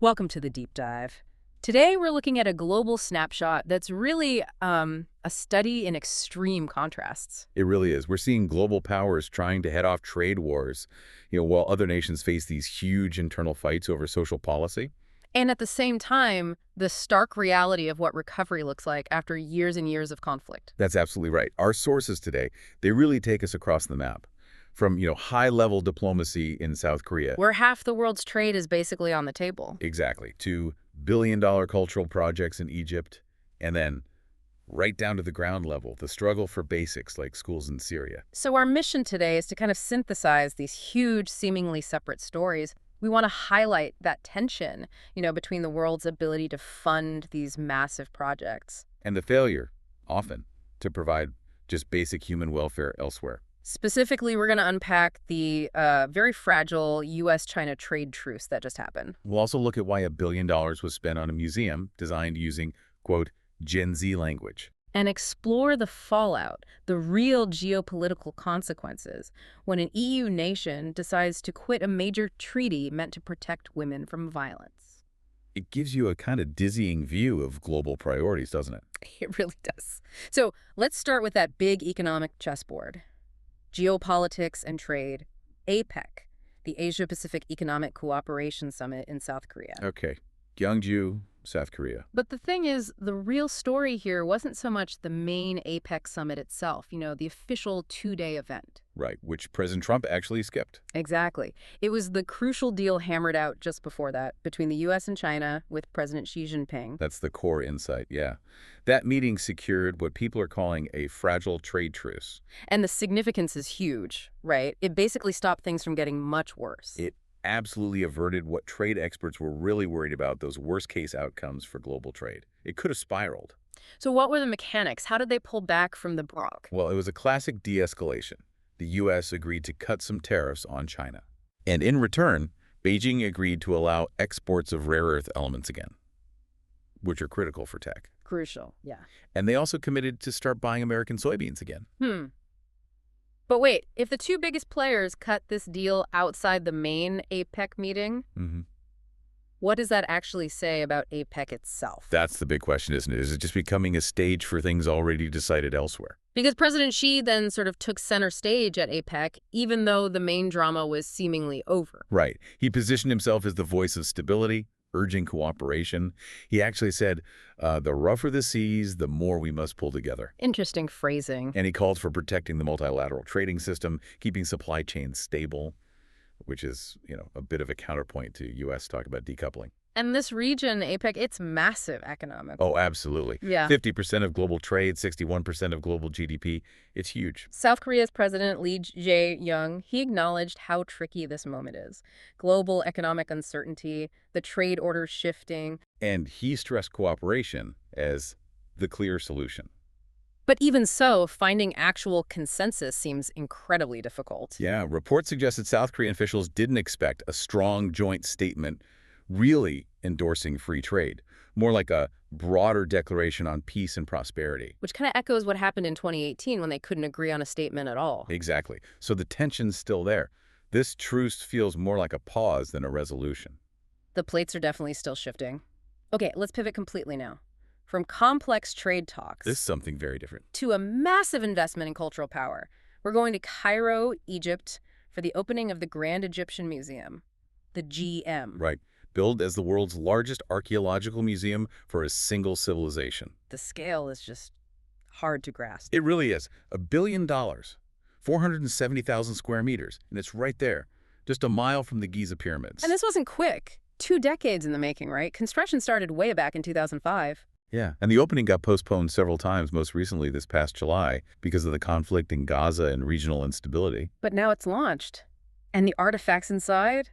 Welcome to the deep dive. Today, we're looking at a global snapshot that's really a study in extreme contrasts. It really is. We're seeing global powers trying to head off trade wars, while other nations face these huge internal fights over social policy. And at the same time, the stark reality of what recovery looks like after years and years of conflict. That's absolutely right. Our sources today, they really take us across the map. From, high-level diplomacy in South Korea. Where half the world's trade is basically on the table. Exactly. To billion-dollar cultural projects in Egypt, and then right down to the ground level, the struggle for basics like schools in Syria. So our mission today is to kind of synthesize these huge, seemingly separate stories. We want to highlight that tension, between the world's ability to fund these massive projects. And the failure, often, to provide just basic human welfare elsewhere. Specifically, we're going to unpack the very fragile U.S.-China trade truce that just happened. We'll also look at why $1 billion was spent on a museum designed using, quote, Gen Z language. And explore the fallout, the real geopolitical consequences, when an EU nation decides to quit a major treaty meant to protect women from violence. It gives you a kind of dizzying view of global priorities, doesn't it? It really does. So let's start with that big economic chessboard. Geopolitics and trade, Apec, the Asia-Pacific Economic Cooperation Summit in South Korea. Okay. Gyeongju, South Korea. But the thing is, the real story here wasn't so much the main Apec summit itself, the official two-day event. Right, which President Trump actually skipped. Exactly. It was the crucial deal hammered out just before that between the U.S. and China with President Xi Jinping. That's the core insight, yeah. That meeting secured what people are calling a fragile trade truce. And the significance is huge, right? It basically stopped things from getting much worse. It absolutely averted what trade experts were really worried about, those worst-case outcomes for global trade. It could have spiraled. So what were the mechanics? How did they pull back from the brink? Well, it was a classic de-escalation. The U.S. agreed to cut some tariffs on China. And in return, Beijing agreed to allow exports of rare earth elements again, which are critical for tech. Crucial, yeah. And they also committed to start buying American soybeans again. But wait, if the two biggest players cut this deal outside the main APEC meeting, what does that actually say about APEC itself? That's the big question, isn't it? Is it just becoming a stage for things already decided elsewhere? Because President Xi then sort of took center stage at APEC, even though the main drama was seemingly over. Right. He positioned himself as the voice of stability, urging cooperation. He actually said, the rougher the seas, the more we must pull together. Interesting phrasing. And he called for protecting the multilateral trading system, keeping supply chains stable, which is, a bit of a counterpoint to U.S. talk about decoupling. And this region, APEC, it's massive economic. Oh, absolutely. Yeah. 50% of global trade, 61% of global GDP. It's huge. South Korea's President Lee Jae-myung, he acknowledged how tricky this moment is. Global economic uncertainty, the trade orders shifting. And he stressed cooperation as the clear solution. But even so, finding actual consensus seems incredibly difficult. Yeah, reports suggest that South Korean officials didn't expect a strong joint statement really endorsing free trade, more like a broader declaration on peace and prosperity. Which kind of echoes what happened in 2018 when they couldn't agree on a statement at all. Exactly. So the tension's still there. This truce feels more like a pause than a resolution. The plates are definitely still shifting. Okay, let's pivot completely now. From complex trade talks This is something very different. to a massive investment in cultural power. We're going to Cairo, Egypt, for the opening of the Grand Egyptian Museum, the GM. Right. Billed as the world's largest archaeological museum for a single civilization. The scale is just hard to grasp. It really is. $1 billion, 470,000 square meters, and it's right there, just a mile from the Giza pyramids. And this wasn't quick. 2 decades in the making, right? Construction started way back in 2005. Yeah, and the opening got postponed several times, most recently this past July, because of the conflict in Gaza and regional instability. But now it's launched. And the artifacts inside?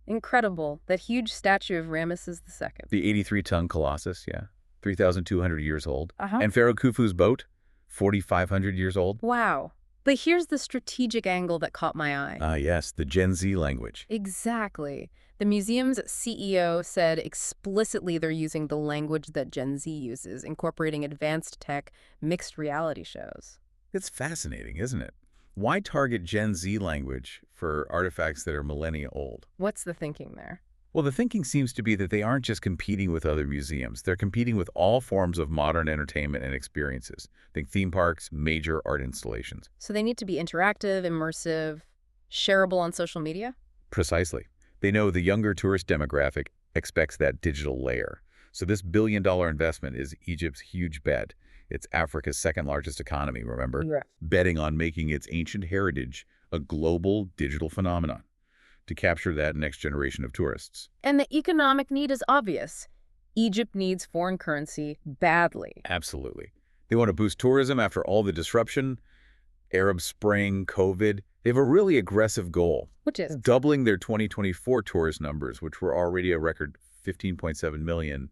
Incredible. That huge statue of Ramesses II. The 83-ton Colossus, yeah, 3,200 years old. Uh-huh. And Pharaoh Khufu's boat, 4,500 years old. Wow. But here's the strategic angle that caught my eye. Ah, yes, the Gen Z language. Exactly. The museum's CEO said explicitly they're using the language that Gen Z uses, incorporating advanced tech, mixed reality shows. It's fascinating, isn't it? Why target Gen Z language for artifacts that are millennia old? What's the thinking there? Well, the thinking seems to be that they aren't just competing with other museums. They're competing with all forms of modern entertainment and experiences. Think theme parks, major art installations. So they need to be interactive, immersive, shareable on social media? Precisely. They know the younger tourist demographic expects that digital layer. So this billion-dollar investment is Egypt's huge bet. It's Africa's second-largest economy, remember? Yeah. Betting on making its ancient heritage a global digital phenomenon to capture that next generation of tourists. And the economic need is obvious. Egypt needs foreign currency badly. Absolutely. They want to boost tourism after all the disruption, Arab Spring, COVID. They have a really aggressive goal, Which is? doubling their 2024 tourist numbers, which were already a record 15.7 million,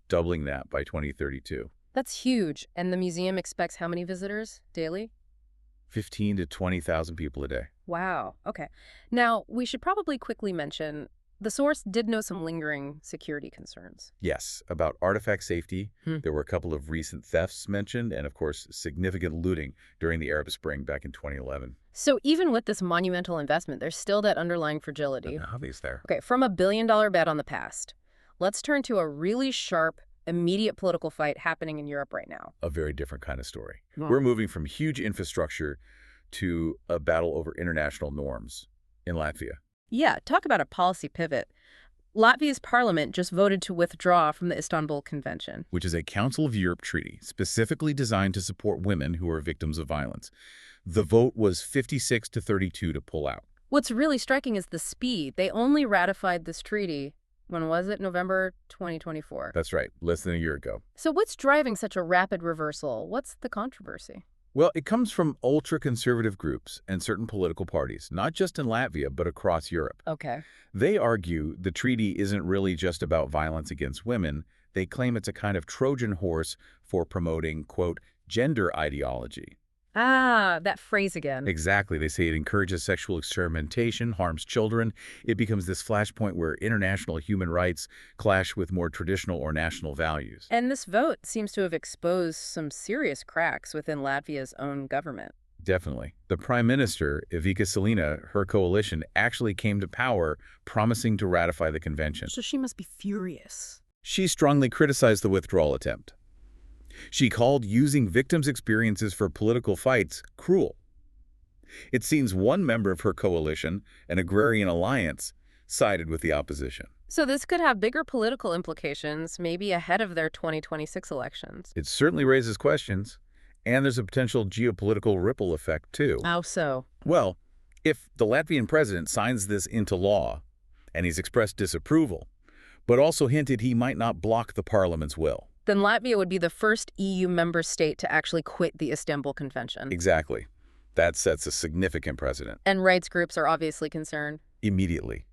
doubling that by 2032. That's huge. And the museum expects how many visitors daily? 15 to 20,000 people a day. Wow. Okay. Now, we should probably quickly mention the source did know some lingering security concerns. Yes, about artifact safety, there were a couple of recent thefts mentioned, and of course, significant looting during the Arab Spring back in 2011. So even with this monumental investment, there's still that underlying fragility. Obvious there. Okay, from a billion-dollar bet on the past, let's turn to a really sharp, immediate political fight happening in Europe right now. A very different kind of story. Wow. We're moving from huge infrastructure to a battle over international norms in Latvia. Yeah, talk about a policy pivot. Latvia's parliament just voted to withdraw from the Istanbul Convention. Which is a Council of Europe treaty specifically designed to support women who are victims of violence. The vote was 56 to 32 to pull out. What's really striking is the speed. They only ratified this treaty, when was it? November 2024. That's right, less than a year ago. So what's driving such a rapid reversal? What's the controversy? Well, it comes from ultra-conservative groups and certain political parties, not just in Latvia, but across Europe. Okay. They argue the treaty isn't really just about violence against women. They claim it's a kind of Trojan horse for promoting, quote, gender ideology. Ah, that phrase again. Exactly. They say it encourages sexual experimentation, harms children. It becomes this flashpoint where international human rights clash with more traditional or national values. And this vote seems to have exposed some serious cracks within Latvia's own government. Definitely. The Prime Minister, Ivica Salina, her coalition, actually came to power promising to ratify the convention. So she must be furious. She strongly criticized the withdrawal attempt. She called using victims' experiences for political fights cruel. It seems one member of her coalition, an agrarian alliance, sided with the opposition. So this could have bigger political implications, maybe ahead of their 2026 elections. It certainly raises questions, and there's a potential geopolitical ripple effect, too. How so? Well, if the Latvian president signs this into law, and he's expressed disapproval, but also hinted he might not block the parliament's will. Then Latvia would be the first EU member state to actually quit the Istanbul Convention. Exactly. That sets a significant precedent. And rights groups are obviously concerned. Immediately.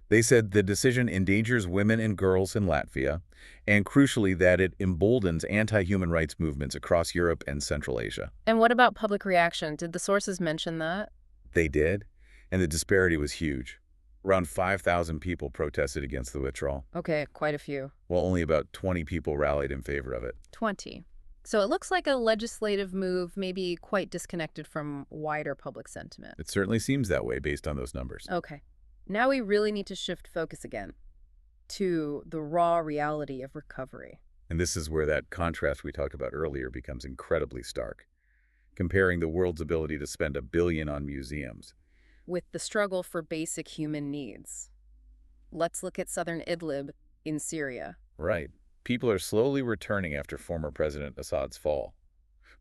They said the decision endangers women and girls in Latvia, and crucially that it emboldens anti-human rights movements across Europe and Central Asia. And what about public reaction? Did the sources mention that? They did, and the disparity was huge. Around 5,000 people protested against the withdrawal, Okay, quite a few. while only about 20 people rallied in favor of it. 20. So it looks like a legislative move, maybe quite disconnected from wider public sentiment. It certainly seems that way based on those numbers. Okay. Now we really need to shift focus again to the raw reality of recovery. And this is where that contrast we talked about earlier becomes incredibly stark. Comparing the world's ability to spend $1 billion on museums With the struggle for basic human needs. Let's look at southern Idlib in Syria. Right. People are slowly returning after former President Assad's fall.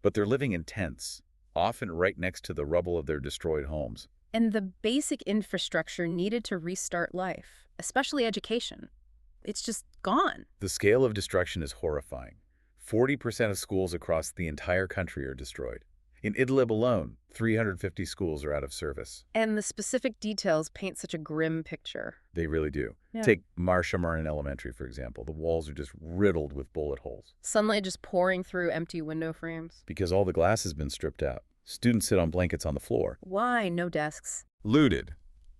But they're living in tents, often right next to the rubble of their destroyed homes. And the basic infrastructure needed to restart life, especially education. It's just gone. The scale of destruction is horrifying. 40% of schools across the entire country are destroyed. In Idlib alone, 350 schools are out of service. And the specific details paint such a grim picture. They really do. Yeah. Take Marshamarn Elementary, for example. The walls are just riddled with bullet holes Sunlight just pouring through empty window frames. because all the glass has been stripped out. Students sit on blankets on the floor. Why no desks? Looted.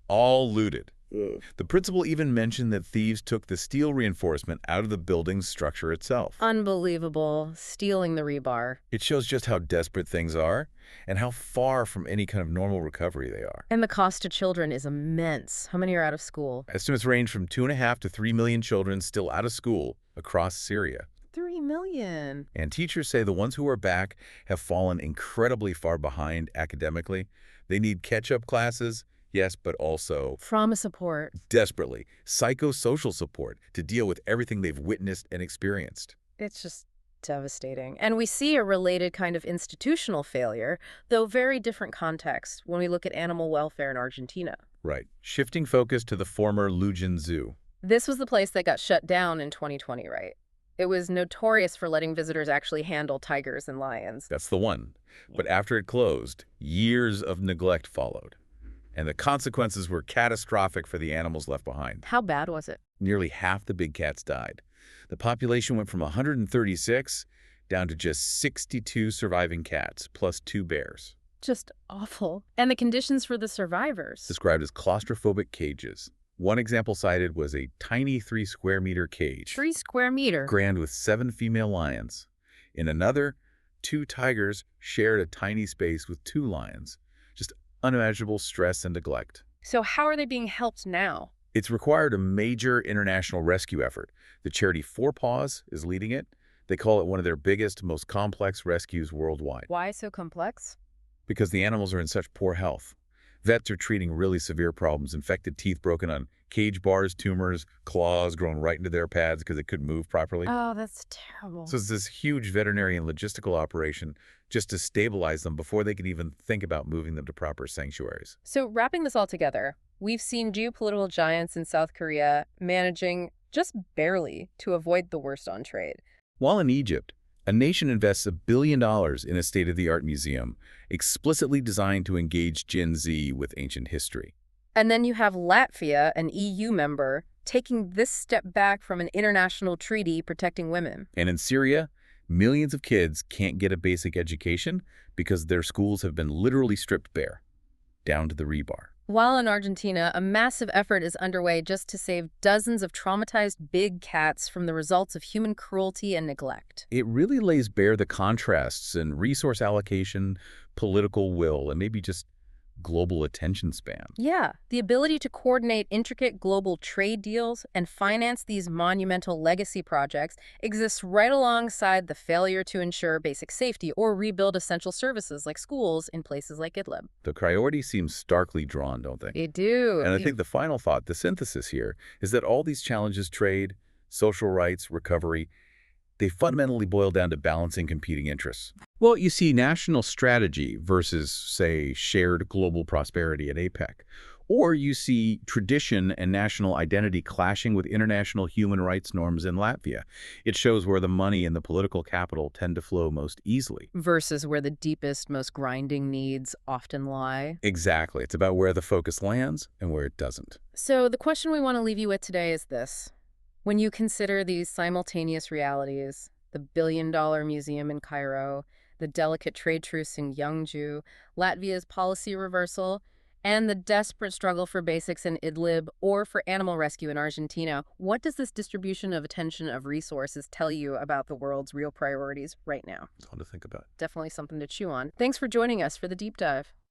All looted. Ugh. The principal even mentioned that thieves took the steel reinforcement out of the building's structure itself. Unbelievable. Stealing the rebar. It shows just how desperate things are and how far from any kind of normal recovery they are. And the cost to children is immense. How many are out of school? Estimates range from 2.5 to 3 million children still out of school across Syria. 3 million. And teachers say the ones who are back have fallen incredibly far behind academically. They need catch-up classes, yes, but also Trauma support. desperately psychosocial support to deal with everything they've witnessed and experienced. It's just devastating. And we see a related kind of institutional failure, though very different context, when we look at animal welfare in Argentina. Right. Shifting focus to the former Lujan Zoo. This was the place that got shut down in 2020, right? It was notorious for letting visitors actually handle tigers and lions. That's the one. But after it closed, years of neglect followed. And the consequences were catastrophic for the animals left behind. How bad was it? Nearly half the big cats died. The population went from 136 down to just 62 surviving cats, plus 2 bears. Just awful. And the conditions for the survivors. Described as claustrophobic cages. One example cited was a tiny 3-square-meter cage. 3 square meter. Crammed with 7 female lions. In another, 2 tigers shared a tiny space with 2 lions. Just unimaginable stress and neglect. So how are they being helped now? It's required a major international rescue effort. The charity Four Paws is leading it. They call it one of their biggest, most complex rescues worldwide. Why so complex? Because the animals are in such poor health. Vets are treating really severe problems, infected teeth broken on cage bars, tumors, claws grown right into their pads because they couldn't move properly. Oh, that's terrible. So it's this huge veterinary and logistical operation just to stabilize them before they can even think about moving them to proper sanctuaries. So wrapping this all together, we've seen geopolitical giants in South Korea managing just barely to avoid the worst on trade. While in Egypt, a nation invests $1 billion in a state-of-the-art museum explicitly designed to engage Gen Z with ancient history. And then you have Latvia, an EU member, taking this step back from an international treaty protecting women. And in Syria, millions of kids can't get a basic education because their schools have been literally stripped bare, down to the rebar. While in Argentina, a massive effort is underway just to save dozens of traumatized big cats from the results of human cruelty and neglect. It really lays bare the contrasts in resource allocation, political will, and maybe just global attention span. Yeah, the ability to coordinate intricate global trade deals and finance these monumental legacy projects exists right alongside the failure to ensure basic safety or rebuild essential services like schools in places like Idlib. The priorities seem starkly drawn, don't they? They do. And I think the final thought, the synthesis here, is that all these challenges, trade, social rights, recovery, they fundamentally boil down to balancing competing interests. Well, you see national strategy versus, say, shared global prosperity at Apec. Or you see tradition and national identity clashing with international human rights norms in Latvia. It shows where the money and the political capital tend to flow most easily. Versus where the deepest, most grinding needs often lie. Exactly. It's about where the focus lands and where it doesn't. So the question we want to leave you with today is this. When you consider these simultaneous realities, the billion-dollar museum in Cairo, the delicate trade truce in Yeongju, Latvia's policy reversal, and the desperate struggle for basics in Idlib or for animal rescue in Argentina, what does this distribution of attention of resources tell you about the world's real priorities right now? It's all to think about. Definitely something to chew on. Thanks for joining us for the deep dive.